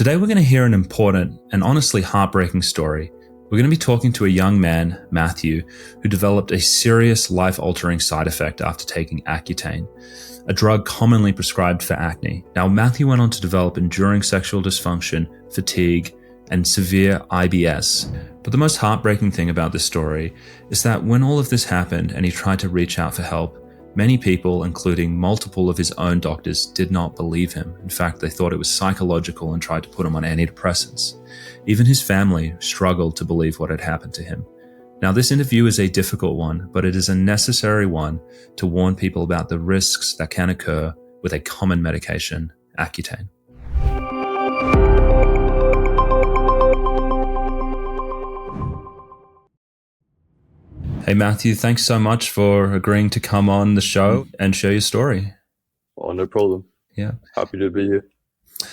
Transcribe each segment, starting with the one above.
Today we're going to hear an important and honestly heartbreaking story. We're going to be talking to a young man, Matthew, who developed a serious life-altering side effect after taking Accutane, a drug commonly prescribed for acne. Now, Matthew went on to develop enduring sexual dysfunction, fatigue, and severe IBS. But the most heartbreaking thing about this story is that when all of this happened and he tried to reach out for help, many people, including multiple of his own doctors, did not believe him. In fact, they thought it was psychological and tried to put him on antidepressants. Even his family struggled to believe what had happened to him. Now, this interview is a difficult one, but it is a necessary one to warn people about the risks that can occur with a common medication, Accutane. Hey, Matthew, thanks so much for agreeing to come on the show and share your story. Oh, no problem. Yeah. Happy to be here.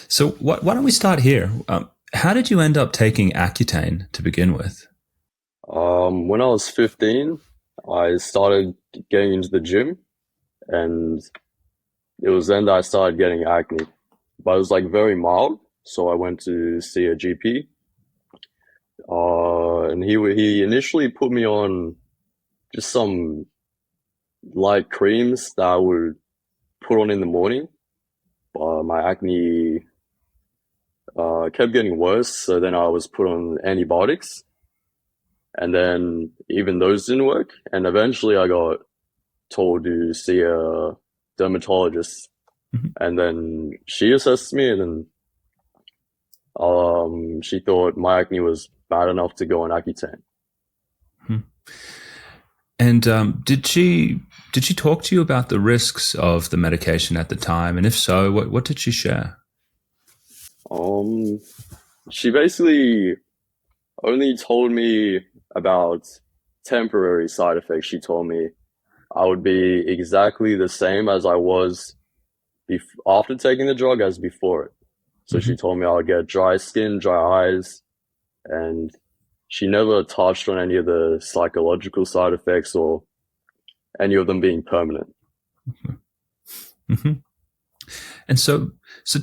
So why don't we start here? How did you end up taking Accutane to begin with? When I was 15, I started getting into the gym, and it was then that I started getting acne. But it was like very mild, so I went to see a GP. And he initially put me on just some light creams that I would put on in the morning. My acne kept getting worse, so then I was put on antibiotics. And then even those didn't work. And eventually I got told to see a dermatologist. Mm-hmm. And then she assessed me, and then she thought my acne was bad enough to go on Accutane. Hmm. And did she talk to you about the risks of the medication at the time? And if so, what did she share? She basically only told me about temporary side effects. She told me I would be exactly the same as I was after taking the drug as before it. So she told me I would get dry skin, dry eyes, and she never touched on any of the psychological side effects or any of them being permanent. Mm-hmm. And so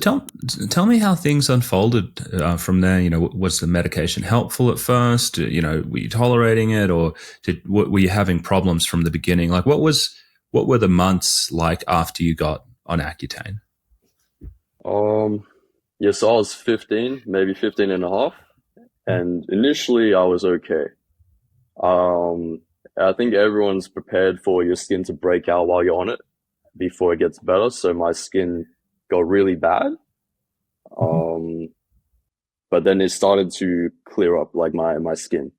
tell me how things unfolded from there. You know, was the medication helpful at first? You know, were you tolerating it, or were you having problems from the beginning? Like, what were the months like after you got on Accutane? Yeah, so I was 15, maybe 15 and a half. And initially I was okay. I think everyone's prepared for your skin to break out while you're on it before it gets better. So my skin got really bad. But then it started to clear up, like my skin.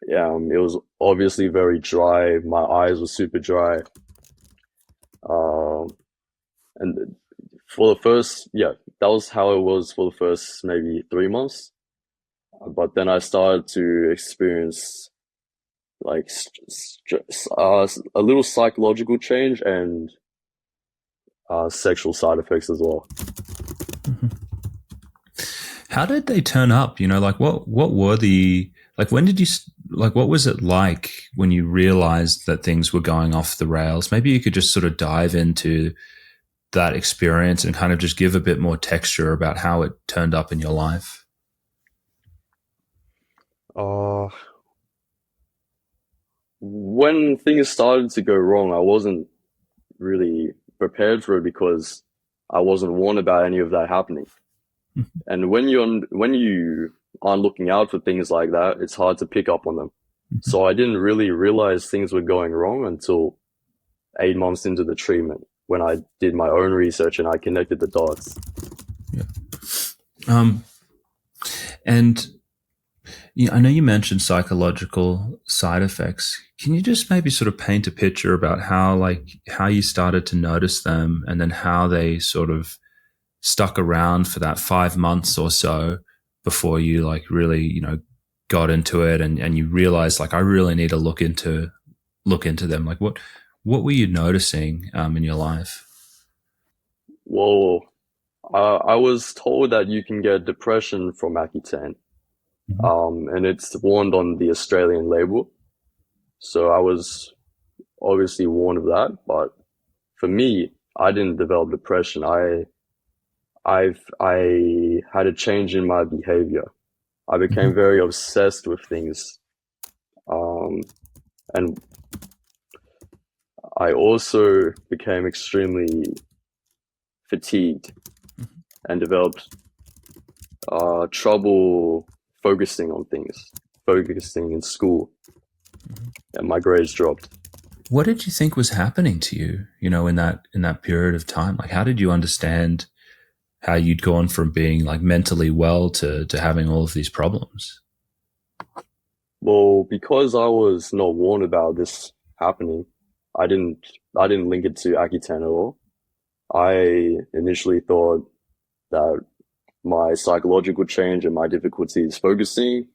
Yeah, it was obviously very dry. My eyes were super dry. And for the first, that was how it was for the first maybe 3 months. But then I started to experience like a little psychological change and sexual side effects as well. Mm-hmm. How did they turn up? You know, like what were when did you, what was it like when you realized that things were going off the rails? Maybe you could just sort of dive into that experience and kind of just give a bit more texture about how it turned up in your life. When things started to go wrong, I wasn't really prepared for it because I wasn't warned about any of that happening. Mm-hmm. And when you aren't looking out for things like that, it's hard to pick up on them. Mm-hmm. So I didn't really realize things were going wrong until 8 months into the treatment, when I did my own research and I connected the dots. Yeah. And I know you mentioned psychological side effects. Can you just maybe sort of paint a picture about how you started to notice them, and then how they sort of stuck around for that 5 months or so before you really, got into it and you realized I really need to look into them? Like what were you noticing in your life? Well, I was told that you can get depression from Accutane. Mm-hmm. And it's warned on the Australian label. So I was obviously warned of that. But for me, I didn't develop depression. I I had a change in my behavior. I became Hmm. very obsessed with things. Um, and I also became extremely fatigued and developed trouble focusing on things, focusing in school, and my grades dropped. What did you think was happening to you, in that period of time? Like, how did you understand how you'd gone from being like mentally well to having all of these problems? Well, because I was not warned about this happening, I didn't I didn't link it to Accutane at all. I initially thought that my psychological change and my difficulties focusing,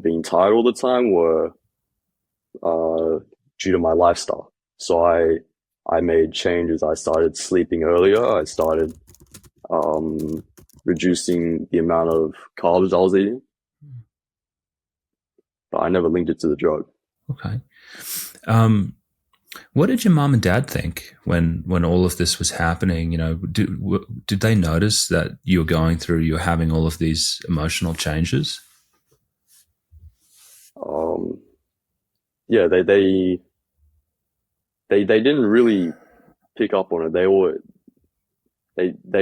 being tired all the time were uh, due to my lifestyle. So I made changes. I started sleeping earlier. I started um, reducing the amount of carbs I was eating, but I never linked it to the drug. Okay. Um, what did your mom and dad think when all of this was happening? Did they notice that you were having all of these emotional changes? Um, yeah, they didn't really pick up on it. They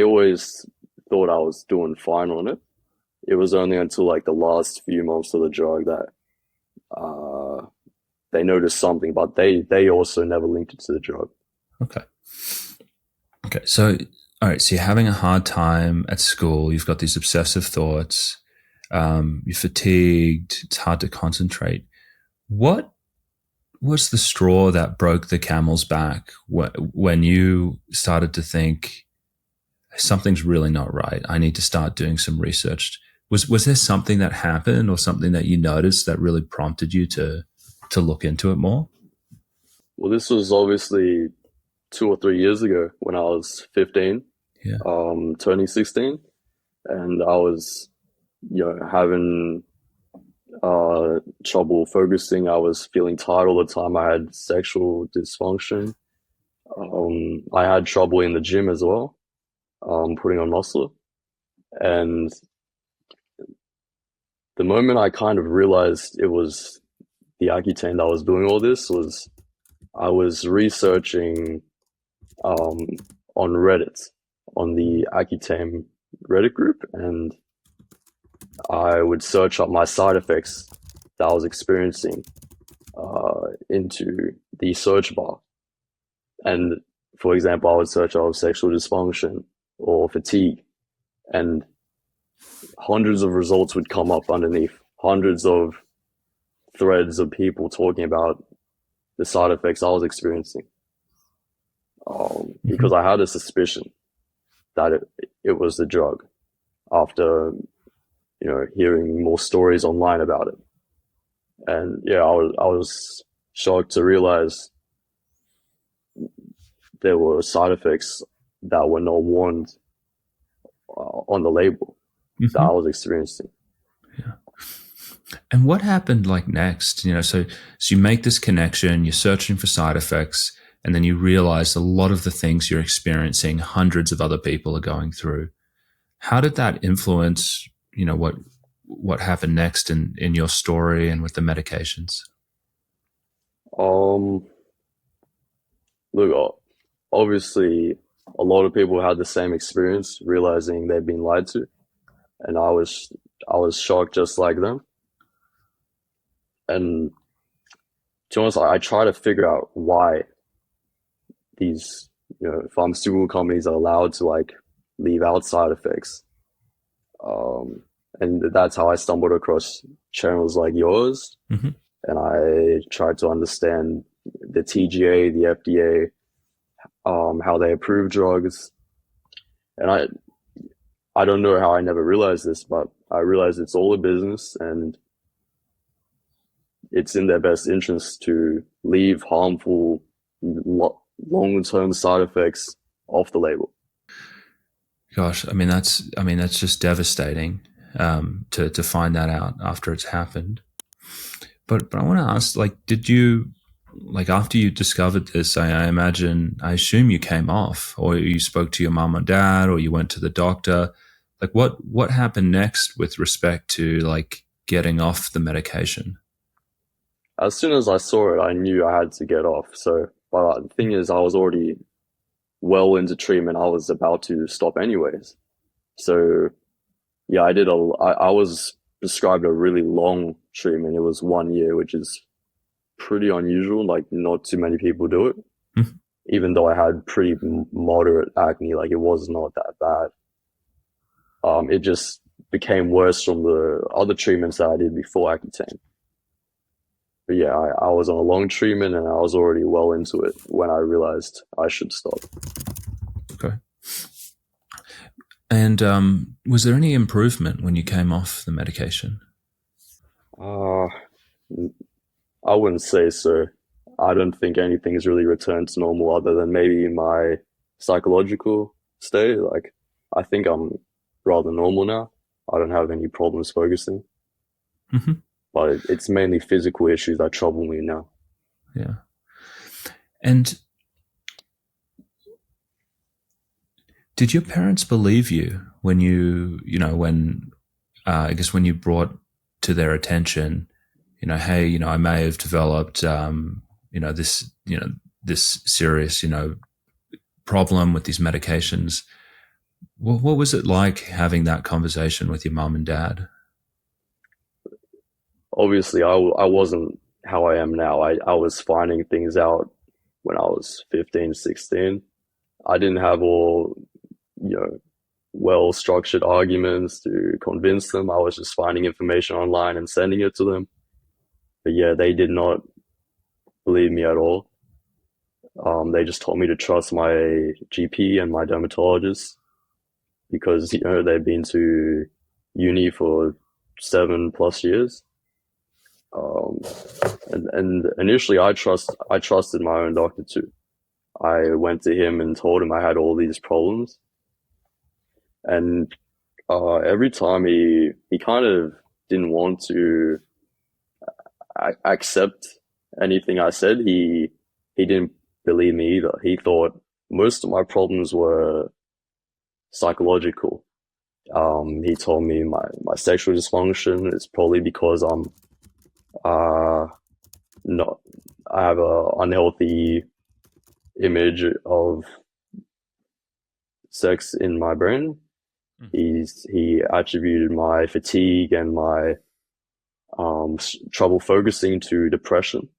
always thought I was doing fine on it. It was only until like the last few months of the drug that uh, they noticed something, but they also never linked it to the drug. Okay. Okay. So, all right. So you're having a hard time at school. You've got these obsessive thoughts. You're fatigued. It's hard to concentrate. What was the straw that broke the camel's back when you started to think something's really not right? I need to start doing some research. Was there something that happened or something that you noticed that really prompted you to look into it more? Well, this was obviously 2 or 3 years ago when I was 15, Yeah. turning 16, and I was, having trouble focusing. I was feeling tired all the time. I had sexual dysfunction. I had trouble in the gym as well, putting on muscle. And the moment I kind of realized it was the Accutane that was doing all this was I was researching um, on Reddit, on the Accutane Reddit group, and I would search up my side effects that I was experiencing into the search bar. And for example, I would search out sexual dysfunction or fatigue, and hundreds of results would come up underneath, hundreds of threads of people talking about the side effects I was experiencing. Mm-hmm. Because I had a suspicion that it was the drug after, hearing more stories online about it. And yeah, I was shocked to realize there were side effects that were not warned on the label that Mm-hmm. I was experiencing. Yeah. And what happened like next? So you make this connection, you're searching for side effects, and then you realize a lot of the things you're experiencing, hundreds of other people are going through. How did that influence, what happened next in your story and with the medications? Um, Look, obviously, a lot of people had the same experience, realizing they've been lied to, and I was shocked just like them. And to be honest, I try to figure out why these pharmaceutical companies are allowed to like leave out side effects. And that's how I stumbled across channels like yours, Mm-hmm. and I tried to understand the TGA, the FDA, how they approve drugs. And I don't know how I never realized this, but I realized it's all a business, and it's in their best interest to leave harmful long-term side effects off the label. Gosh, I mean that's just devastating to find that out after it's happened. But I want to ask, like, did you like after you discovered this, I assume you came off, or you spoke to your mom and dad, or you went to the doctor. Like what happened next with respect to like getting off the medication? As soon as I saw it, I knew I had to get off. So, but the thing is, I was already well into treatment. I was about to stop anyways. So, yeah, I was prescribed a really long treatment. It was 1 year, which is pretty unusual. Like, not too many people do it. Mhm. Even though I had pretty moderate acne, like it was not that bad. It just became worse from the other treatments that I did before Accutane. But yeah, I was on a long treatment and I was already well into it when I realized I should stop. Okay. And was there any improvement when you came off the medication? Uh, I wouldn't say so. I don't think anything's really returned to normal other than maybe my psychological state. Like, I think I'm rather normal now. I don't have any problems focusing, Hmm. but it's mainly physical issues that trouble me now. Yeah. And did your parents believe you when when I guess when you brought to their attention, hey, I may have developed, this, this serious, problem with these medications. What was it like having that conversation with your mom and dad? Obviously, I wasn't how I am now. I was finding things out when I was 15, 16. I didn't have all, you know, well structured arguments to convince them. I was just finding information online and sending it to them. But yeah, they did not believe me at all. They just told me to trust my GP and my dermatologist because, they've been to uni for 7+ years. Um, and initially I trusted my own doctor too. I went to him and told him I had all these problems. And every time he kind of didn't want to accept anything I said. He didn't believe me either. He thought most of my problems were psychological. He told me my sexual dysfunction is probably because I'm uh not I have a unhealthy image of sex in my brain. He attributed my fatigue and my trouble focusing to depression.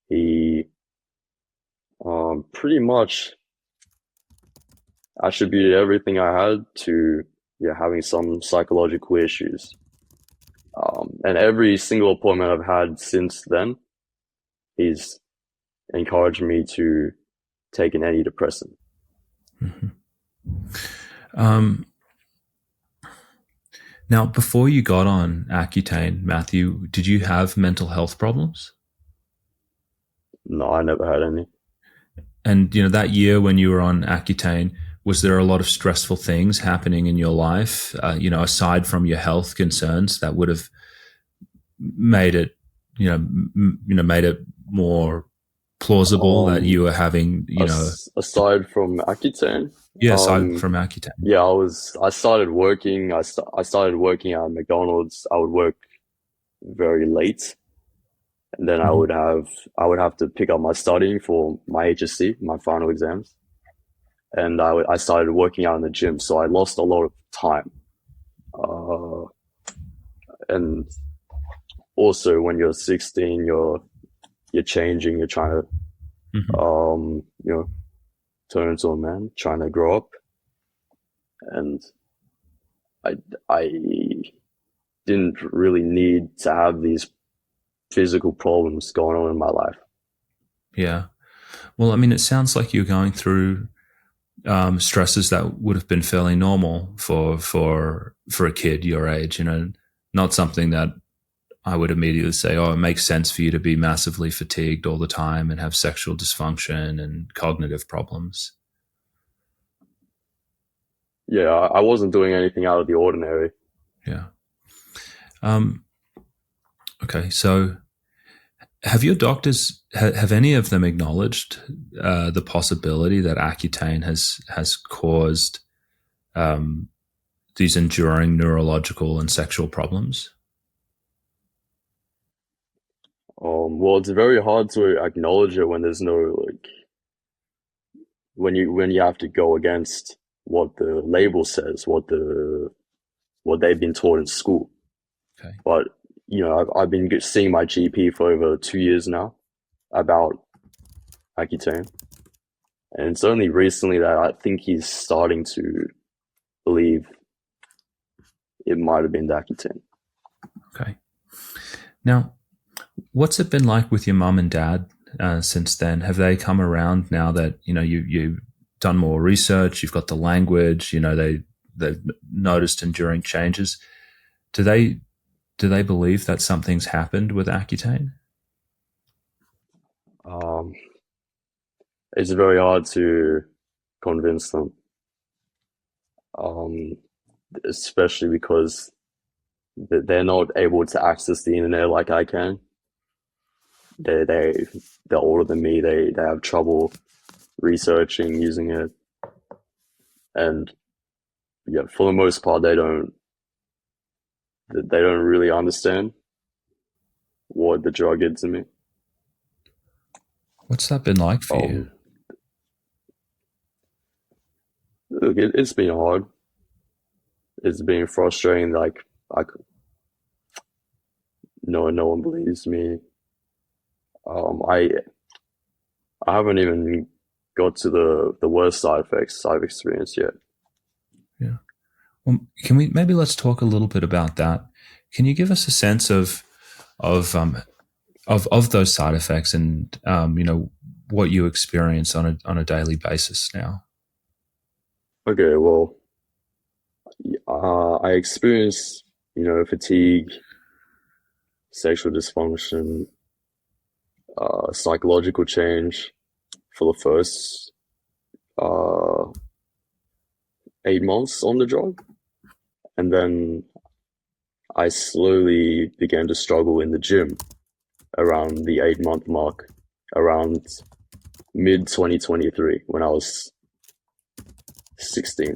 He pretty much attributed everything I had to having some psychological issues. And every single appointment I've had since then, he's encouraged me to take an antidepressant. Mm-hmm. Now, before you got on Accutane, Matthew, did you have mental health problems? No, I never had any. And that year when you were on Accutane, was there a lot of stressful things happening in your life? Aside from your health concerns, that would have made it, made it more plausible that you were having, aside from Accutane, yeah, aside from Accutane. yeah, I started working. I started working at McDonald's. I would work very late, and then Mm-hmm. I would have to pick up my studying for my HSC, my final exams, and I started working out in the gym. So I lost a lot of time. And also, when you're 16, you're changing. You're trying to Mm-hmm. turn into a man, trying to grow up, and I I didn't really need to have these physical problems going on in my life. Yeah. Well, I mean, it sounds like you're going through stresses that would have been fairly normal for a kid your age. Not something that I would immediately say, oh, it makes sense for you to be massively fatigued all the time and have sexual dysfunction and cognitive problems. Yeah, I wasn't doing anything out of the ordinary. Yeah. Okay. So Have your doctors, have any of them acknowledged the possibility that Accutane has caused these enduring neurological and sexual problems? Well, it's very hard to acknowledge it when there's no like when you have to go against what the label says, what they've been taught in school. Okay. But I've been seeing my GP for over 2 years now about Accutane, and it's only recently that I think he's starting to believe it might have been the Accutane. Okay. Now, what's it been like with your mum and dad since then? Have they come around now that you've done more research, you've got the language, they've noticed enduring changes? Do they believe that something's happened with Accutane? Um, it's very hard to convince them, um, especially because they're not able to access the internet like I can. They're older than me. They have trouble researching using it, and yeah, for the most part, they don't really understand what the drug did to me. What's that been like for you? Um, Look, it's been hard. It's been frustrating. Like I, no one believes me. I haven't even got to the worst side effects I've experienced yet. Yeah. Well, let's talk a little bit about that. Can you give us a sense of um, of those side effects and what you experience on a daily basis now? Okay, well, I experienced, fatigue, sexual dysfunction, psychological change for the first uh, 8 months on the drug. And then I slowly began to struggle in the gym around the 8 month mark, around mid 2023 when I was 16.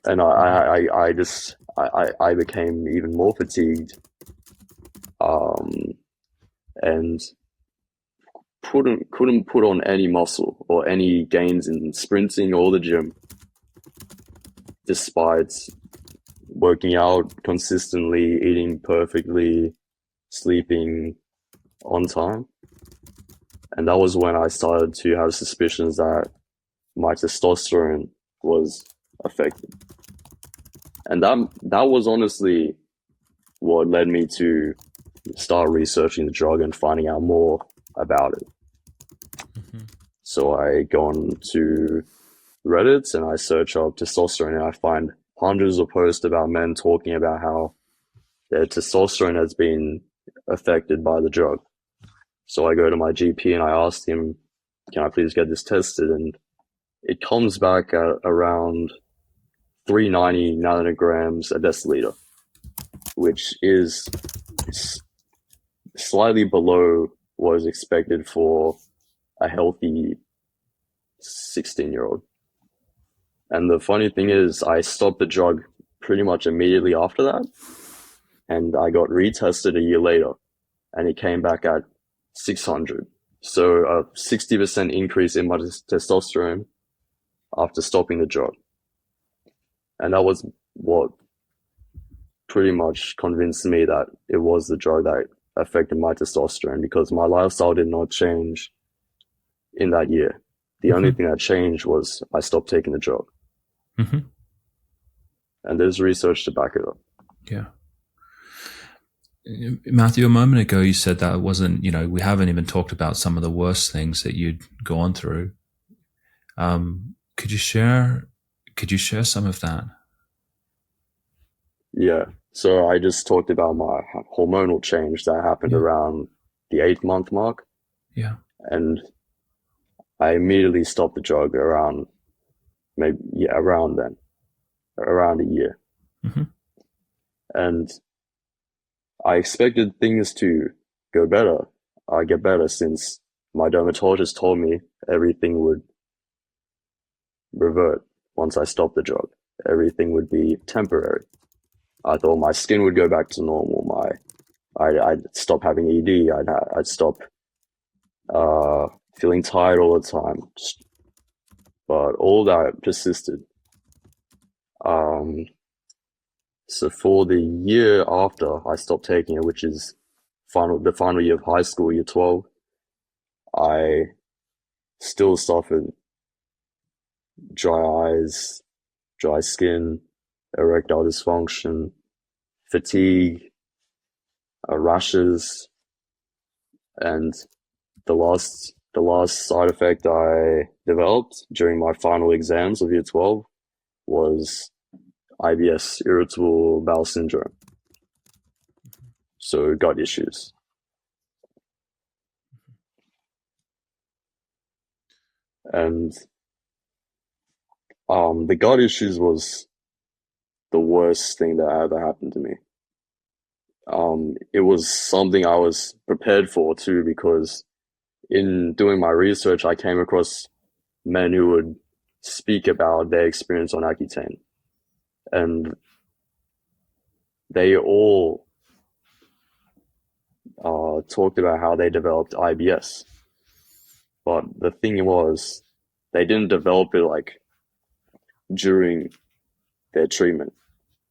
And I became even more fatigued, and couldn't put on any muscle or any gains in sprinting or the gym, despite working out consistently, eating perfectly, sleeping on time. And that was when I started to have suspicions that my testosterone was affected. And that was honestly what led me to start researching the drug and finding out more about it. Mm-hmm. So I go on to Reddit and I search up testosterone, and I find hundreds of posts about men talking about how their testosterone has been affected by the drug. So I go to my GP and I ask him, can I please get this tested? And it comes back at around 390 nanograms a deciliter, which is slightly below what is expected for a healthy 16-year-old. And the funny thing is, I stopped the drug pretty much immediately after that, and I got retested a year later, and it came back at 600. So a 60% increase in my testosterone after stopping the drug. And that was what pretty much convinced me that it was the drug that affected my testosterone, because my lifestyle did not change in that year. The only thing that changed was I stopped taking the drug. Mm-hmm. And there's research to back it up. Yeah. Matthew, a moment ago you said that it wasn't, we haven't even talked about some of the worst things that you'd gone through. Could you share some of that? Yeah. So I just talked about my hormonal change that happened around the 8 month mark. Yeah. And I immediately stopped the drug around around then, around a year. Mm-hmm. And I expected things to go better. I get better since my dermatologist told me everything would revert once I stopped the drug. Everything would be temporary. I thought my skin would go back to normal. I'd stop having ED. I'd stop feeling tired all the time. But all that persisted. So for the year after I stopped taking it, which is the final year of high school, year 12, I still suffered dry eyes, dry skin, erectile dysfunction, fatigue, rashes, and the last side effect I developed during my final exams of year 12 was IBS, irritable bowel syndrome. So gut issues. And the gut issues was the worst thing that ever happened to me. It was something I was prepared for too, because in doing my research, I came across men who would speak about their experience on Accutane. And they all talked about how they developed IBS. But the thing was, they didn't develop it like during their treatment.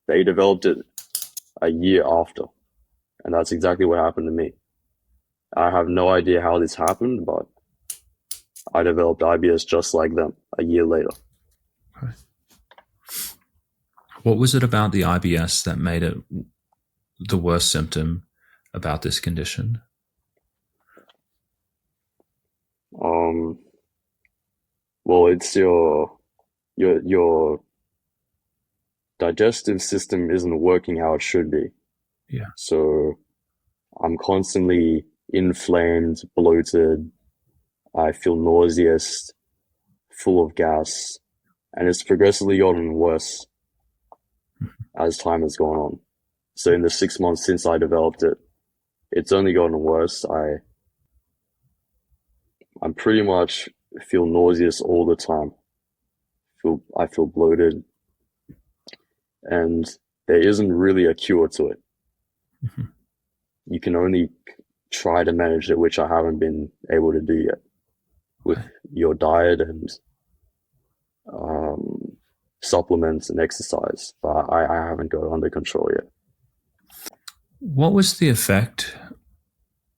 They developed it a year after. And that's exactly what happened to me. I have no idea how this happened, but I developed IBS just like them a year later. Okay. What was it about the IBS that made it the worst symptom about this condition? Well, it's your digestive system isn't working how it should be. Yeah. So I'm constantly inflamed, bloated. I feel nauseous, full of gas, and it's progressively gotten worse as time has gone on. So in the 6 months since I developed it, it's only gotten worse. I'm pretty much feel nauseous all the time. I feel bloated, and there isn't really a cure to it. Mm-hmm. You can only try to manage it, which I haven't been able to do yet, with your diet and supplements and exercise. But I haven't got it under control yet. What was the effect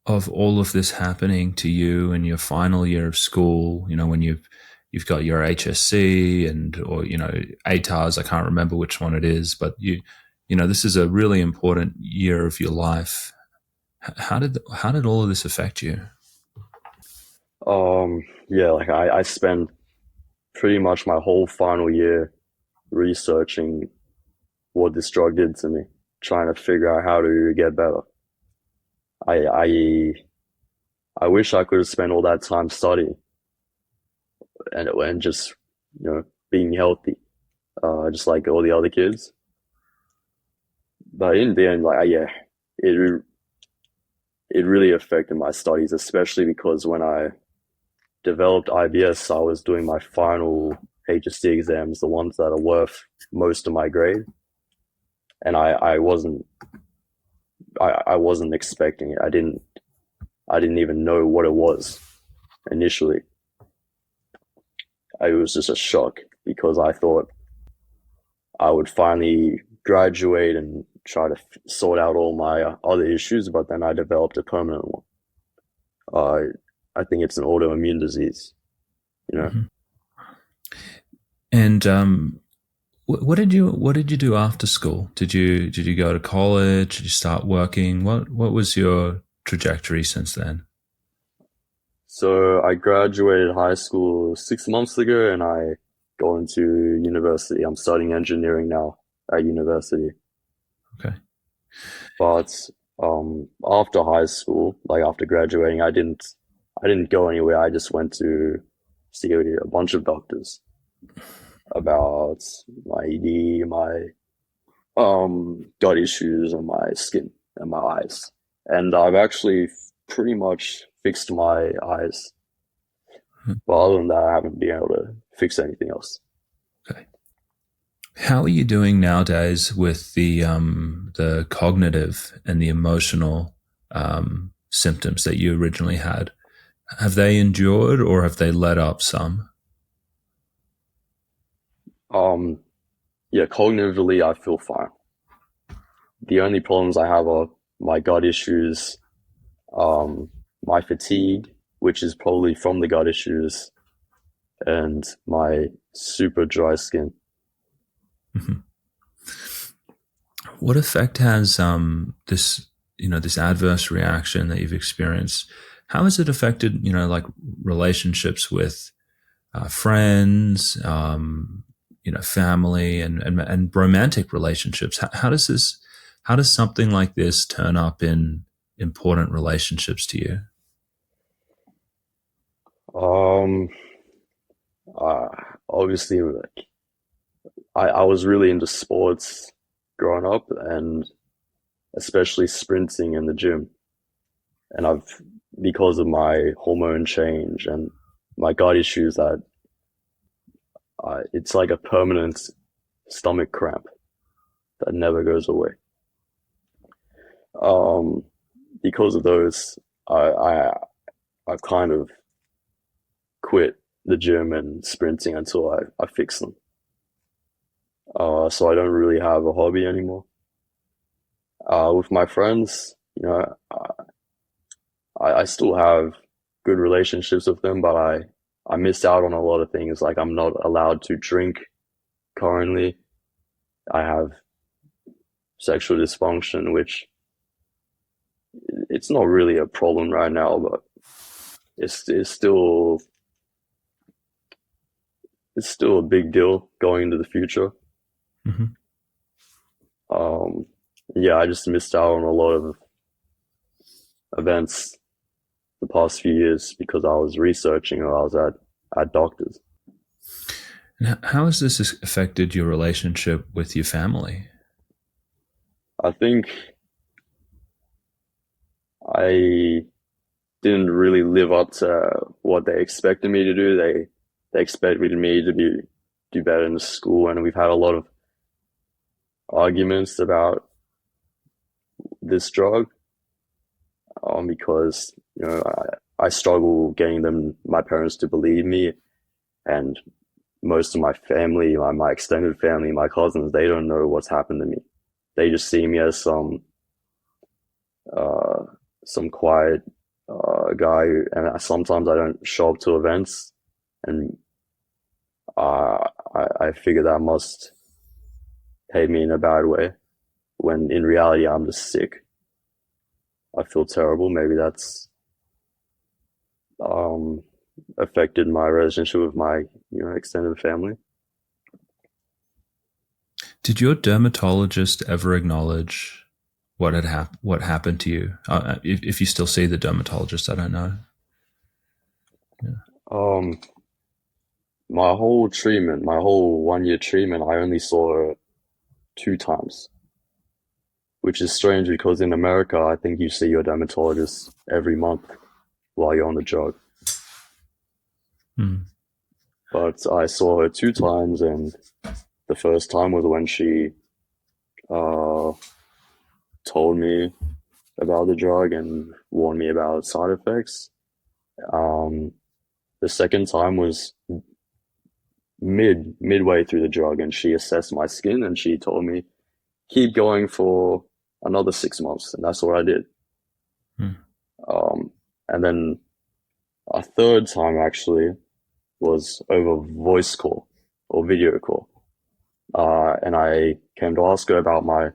of all of this happening to you in your final year of school? You know, when you've got your HSC or ATARs, I can't remember which one it is, but this is a really important year of your life. How did all of this affect you? Yeah, like I spent pretty much my whole final year researching what this drug did to me, trying to figure out how to get better. I wish I could have spent all that time studying and just being healthy, just like all the other kids. But in the end, it really affected my studies, especially because when I developed IBS, I was doing my final HSC exams, the ones that are worth most of my grade, and I wasn't expecting it. I didn't even know what it was initially. It was just a shock because I thought I would finally graduate and try to sort out all my other issues, but then I developed a permanent one. I think it's an autoimmune disease, Mm-hmm. And what did you do after school? Did you go to college? Did you start working? What was your trajectory since then? So I graduated high school 6 months ago, and I go into university. I'm studying engineering now at university. Okay. But after high school, like after graduating, I didn't go anywhere. I just went to see a bunch of doctors about my ED, my gut issues, and my skin and my eyes. And I've actually pretty much fixed my eyes. Hmm. But other than that, I haven't been able to fix anything else. Okay. How are you doing nowadays with the cognitive and the emotional symptoms that you originally had? Have they endured or have they let up some? Um, yeah, cognitively, I feel fine. The only problems I have are my gut issues, um, my fatigue, which is probably from the gut issues, and my super dry skin. Mhm. What effect has this adverse reaction that you've experienced? How has it affected like relationships with friends, family, and romantic relationships? How does something like this turn up in important relationships to you? Um, uh, Obviously, like I was really into sports growing up, and especially sprinting in the gym. And because of my hormone change and my gut issues, that it's like a permanent stomach cramp that never goes away. Um, because of those, I've kind of quit the gym and sprinting until I fix them. So I don't really have a hobby anymore. With my friends, I still have good relationships with them, but I missed out on a lot of things. Like I'm not allowed to drink currently. I have sexual dysfunction, which it's not really a problem right now, but it's still a big deal going into the future. Mm-hmm. Um, yeah, I just missed out on a lot of events the past few years because I was researching or I was at doctors. And how has this affected your relationship with your family? I think I didn't really live up to what they expected me to do. They expected me to do better in school, and we've had a lot of arguments about this drug. Because I struggle getting my parents to believe me, and most of my family, my extended family, my cousins, they don't know what's happened to me. They just see me as uh, some quiet guy, and sometimes I don't show up to events, and I figure that must hate me in a bad way. When in reality, I'm just sick. I feel terrible. Maybe that's um, affected my relationship with my extended family. Did your dermatologist ever acknowledge what happened to you? If you still see the dermatologist, I don't know. Yeah. Um, my whole 1 year treatment, I only saw her 2 times, which is strange because in America, I think you see your dermatologist every month while you're on the drug. Mm. But I saw her 2 times, and the first time was when she uh, told me about the drug and warned me about side effects. Um, the second time was midway through the drug, and she assessed my skin and she told me keep going for another 6 months, and that's what I did. Mm. And then a third time actually was over voice call or video call, and I came to ask her about my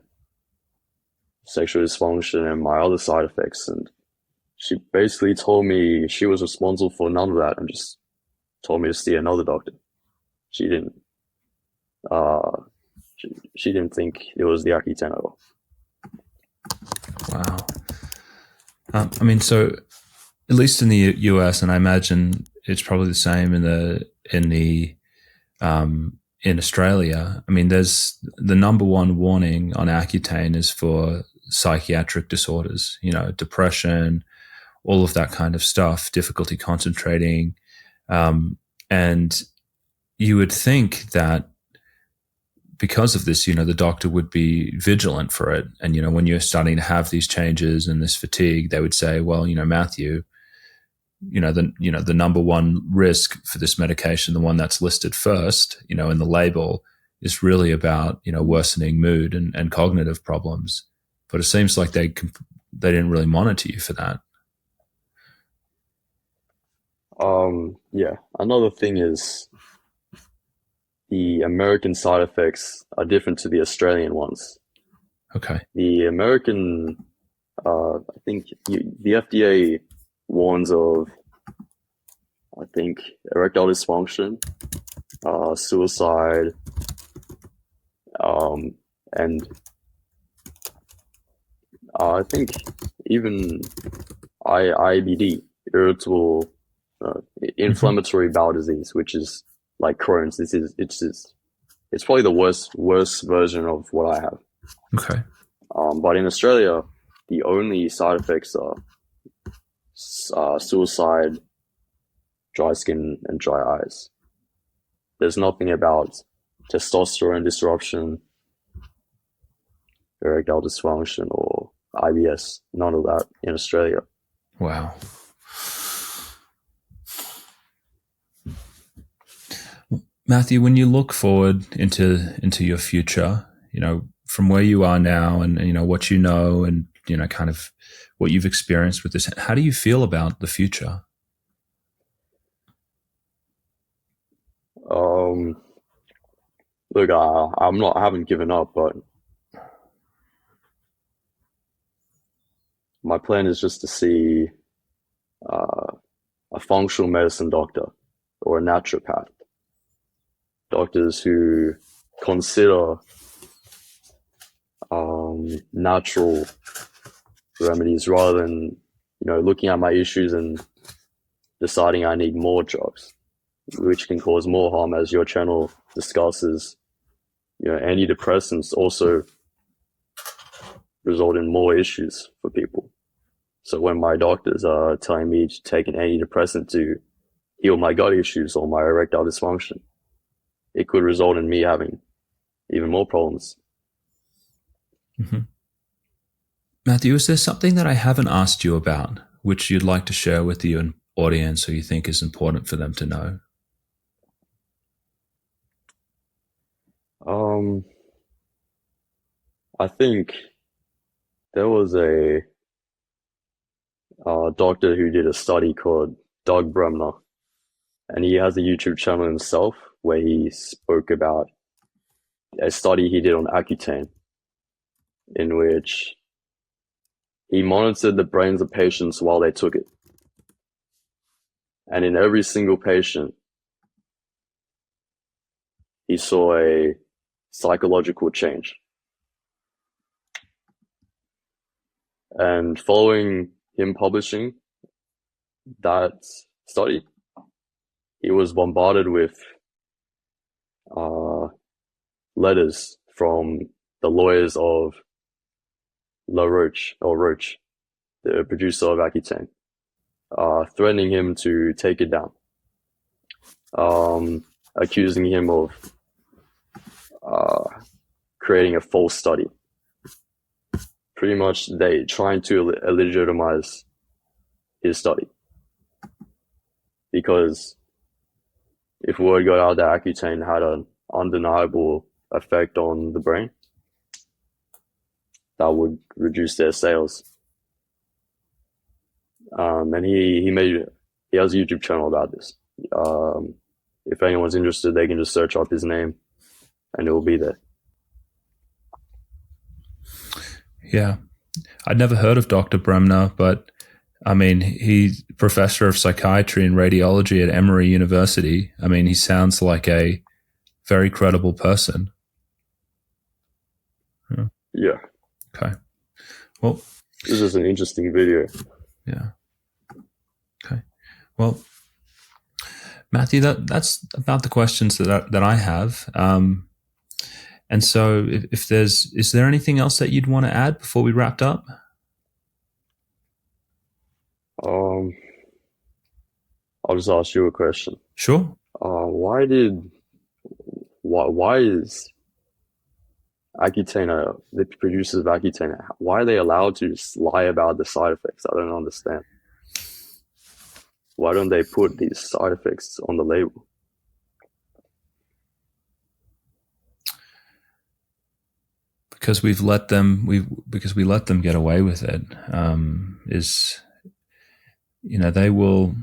sexual dysfunction and my other side effects, and she basically told me she was responsible for none of that and just told me to see another doctor. She didn't. Uh, she didn't think it was the Accutane at all. Wow. I mean, so at least in the US, and I imagine it's probably the same in Australia. I mean, there's the number one warning on Accutane is for psychiatric disorders, depression all of that kind of stuff, difficulty concentrating. And you would think that because of this, the doctor would be vigilant for it. And, when you're starting to have these changes and this fatigue, they would say, well, Matthew, the number one risk for this medication, the one that's listed first, in the label, is really about, worsening mood and cognitive problems. But it seems like they didn't really monitor you for that. Yeah. Another thing is the American side effects are different to the Australian ones. Okay. The American, I think the FDA warns of, I think, erectile dysfunction, suicide, and I think even IBD, irritable, inflammatory bowel disease, which is like Crohn's. It's probably the worst version of what I have. Okay. But in Australia, the only side effects are suicide, dry skin, and dry eyes. There's nothing about testosterone disruption, erectile dysfunction, or IBS. None of that in Australia. Wow. Matthew, when you look forward into your future, from where you are now and what you know and kind of what you've experienced with this, how do you feel about the future? Look, I haven't given up, but my plan is just to see a functional medicine doctor or a naturopath. Doctors who consider natural remedies rather than, looking at my issues and deciding I need more drugs, which can cause more harm, as your channel discusses. Antidepressants also result in more issues for people. So when my doctors are telling me to take an antidepressant to heal my gut issues or my erectile dysfunction, it could result in me having even more problems. Mm-hmm. Matthew, is there something that I haven't asked you about which you'd like to share with the audience or you think is important for them to know? I think there was a doctor who did a study called Doug Bremner, and he has a YouTube channel himself where he spoke about a study he did on Accutane, in which he monitored the brains of patients while they took it. And in every single patient, he saw a psychological change. And following him publishing that study, he was bombarded with letters from the lawyers of Roche, the producer of Accutane, threatening him to take it down, accusing him of creating a false study. Pretty much they trying to legitimize his study. Because if word got out that Accutane had an undeniable effect on the brain, that would reduce their sales. And he has a YouTube channel about this. If anyone's interested, they can just search up his name and it will be there. Yeah. I'd never heard of Dr. Bremner, but I mean, he's professor of psychiatry and radiology at Emory University. I mean, he sounds like a very credible person. Yeah. Okay. Well, this is an interesting video. Yeah. Okay. Well, Matthew, that's about the questions that I have. And so if is there anything else that you'd want to add before we wrapped up? Um, I'll just ask you a question. Sure. Why did why is Accutane, the producers of Accutane, why are they allowed to just lie about the side effects? I don't understand. Why don't they put these side effects on the label? Because we let them get away with it. Is they will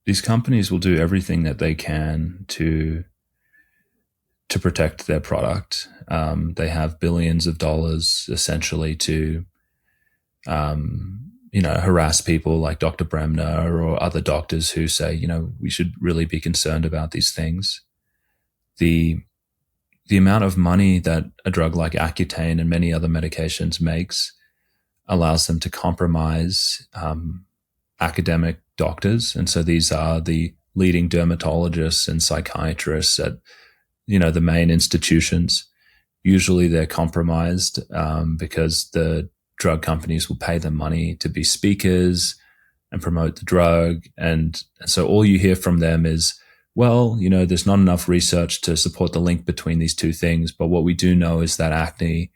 these companies will do everything that they can to protect their product. They have billions of dollars essentially to harass people like Dr. Bremner or other doctors who say, we should really be concerned about these things. The amount of money that a drug like Accutane and many other medications makes allows them to compromise academic doctors. And so these are the leading dermatologists and psychiatrists at, the main institutions. Usually they're compromised because the drug companies will pay them money to be speakers and promote the drug. And so all you hear from them is, well, there's not enough research to support the link between these two things. But what we do know is that acne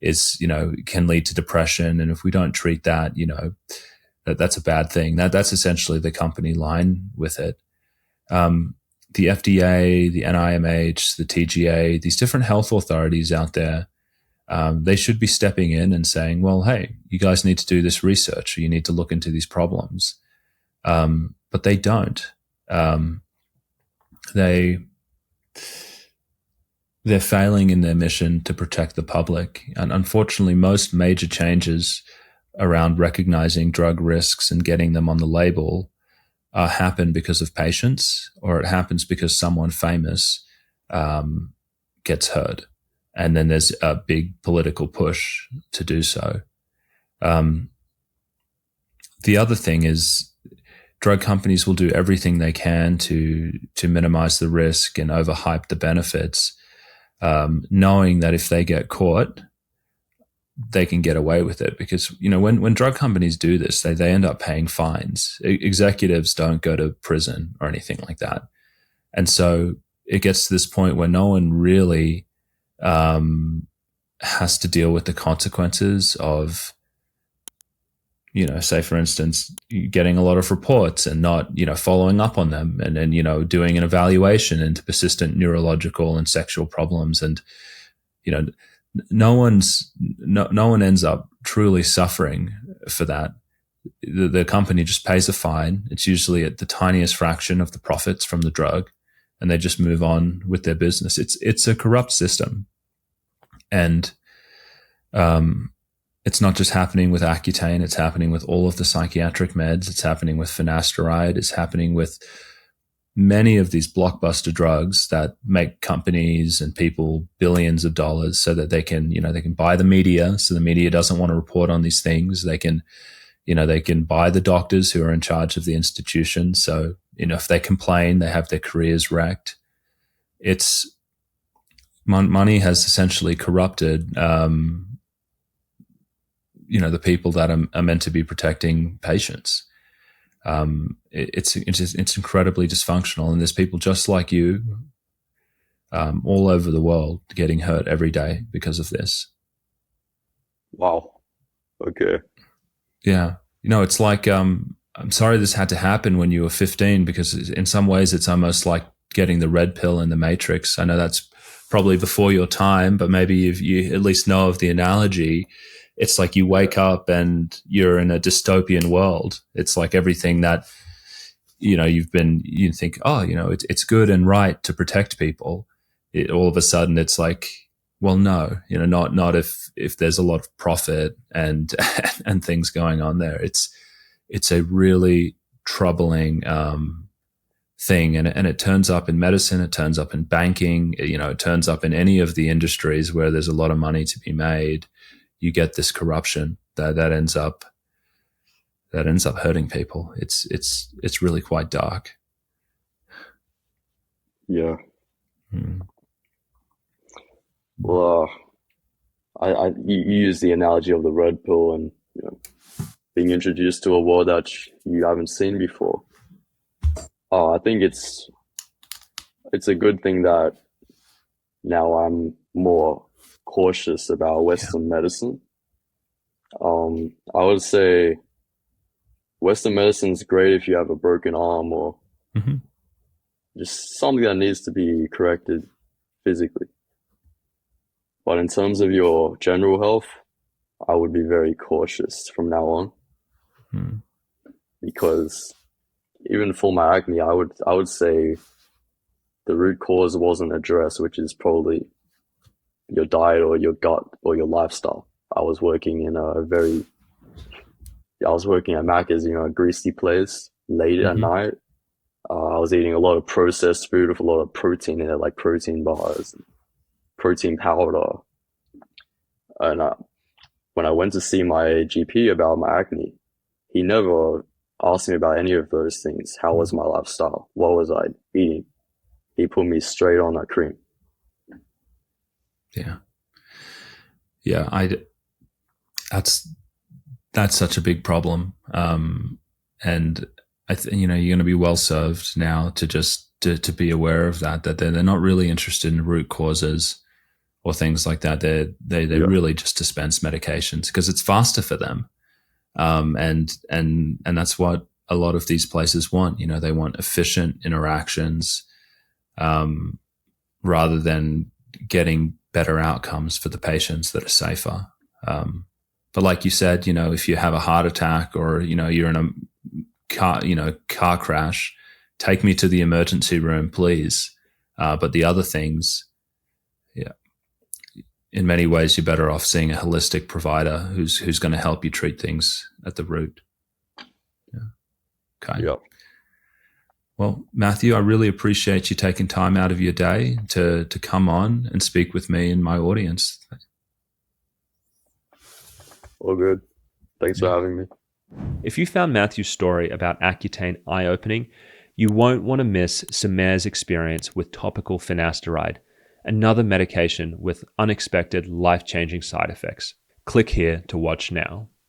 is, can lead to depression. And if we don't treat that, that's a bad thing. That's essentially the company line with it. The FDA, the NIMH, the TGA, these different health authorities out there, they should be stepping in and saying, well, hey, you guys need to do this research. You need to look into these problems. But they don't. They're failing in their mission to protect the public. And unfortunately, most major changes around recognizing drug risks and getting them on the label happen because of patients, or it happens because someone famous gets hurt. And then there's a big political push to do so. The other thing is drug companies will do everything they can to minimize the risk and overhype the benefits, knowing that if they get caught, they can get away with it. Because, when drug companies do this, they end up paying fines. Executives don't go to prison or anything like that. And so it gets to this point where no one really has to deal with the consequences of, say, for instance, getting a lot of reports and not, following up on them, and then, doing an evaluation into persistent neurological and sexual problems. And, no one ends up truly suffering for that. The company just pays a fine. It's usually at the tiniest fraction of the profits from the drug, and they just move on with their business. It's a corrupt system. And, it's not just happening with Accutane. It's happening with all of the psychiatric meds. It's happening with finasteride. It's happening with many of these blockbuster drugs that make companies and people billions of dollars so that they can buy the media. So the media doesn't want to report on these things. They can buy the doctors who are in charge of the institution. So, if they complain, they have their careers wrecked. It's money has essentially corrupted, the people that are meant to be protecting patients. It's incredibly dysfunctional, and there's people just like you all over the world getting hurt every day because of this. Wow. Okay. Yeah. It's like, I'm sorry this had to happen when you were 15, because in some ways it's almost like getting the red pill in the Matrix. I know that's probably before your time, but maybe if you at least know of the analogy. It's like you wake up and you're in a dystopian world. It's like everything that, you think, oh, it's good and right to protect people. All of a sudden it's like, well, no, not if there's a lot of profit and and things going on there. It's a really troubling thing, and it turns up in medicine. It turns up in banking. It turns up in any of the industries where there's a lot of money to be made. You get this corruption that ends up hurting people. It's really quite dark. Yeah. Hmm. Well, you use the analogy of the red pill, and being introduced to a world that you haven't seen before. I think it's a good thing that now I'm more cautious about Western medicine. I would say Western medicine is great if you have a broken arm or just something that needs to be corrected physically. But in terms of your general health, I would be very cautious from now on because even for my acne, I would say the root cause wasn't addressed, which is probably your diet or your gut or your lifestyle. I was working at Macca's, a greasy place late at night. I was eating a lot of processed food with a lot of protein in it, like protein bars, protein powder. And when I went to see my GP about my acne, he never asked me about any of those things. How was my lifestyle? What was I eating? He put me straight on that cream. Yeah. That's such a big problem. And you're going to be well served now to be aware of that they're not really interested in root causes or things like that. They really just dispense medications because it's faster for them. And that's what a lot of these places want. They want efficient interactions, rather than getting better outcomes for the patients that are safer. But like you said, if you have a heart attack or, you're in a car crash, take me to the emergency room, please. But the other things, in many ways, you're better off seeing a holistic provider who's going to help you treat things at the root. Okay. Yep. Well, Matthew, I really appreciate you taking time out of your day to come on and speak with me and my audience. All good. Thanks for having me. If you found Matthew's story about Accutane eye-opening, you won't want to miss Samer's experience with topical finasteride, another medication with unexpected life-changing side effects. Click here to watch now.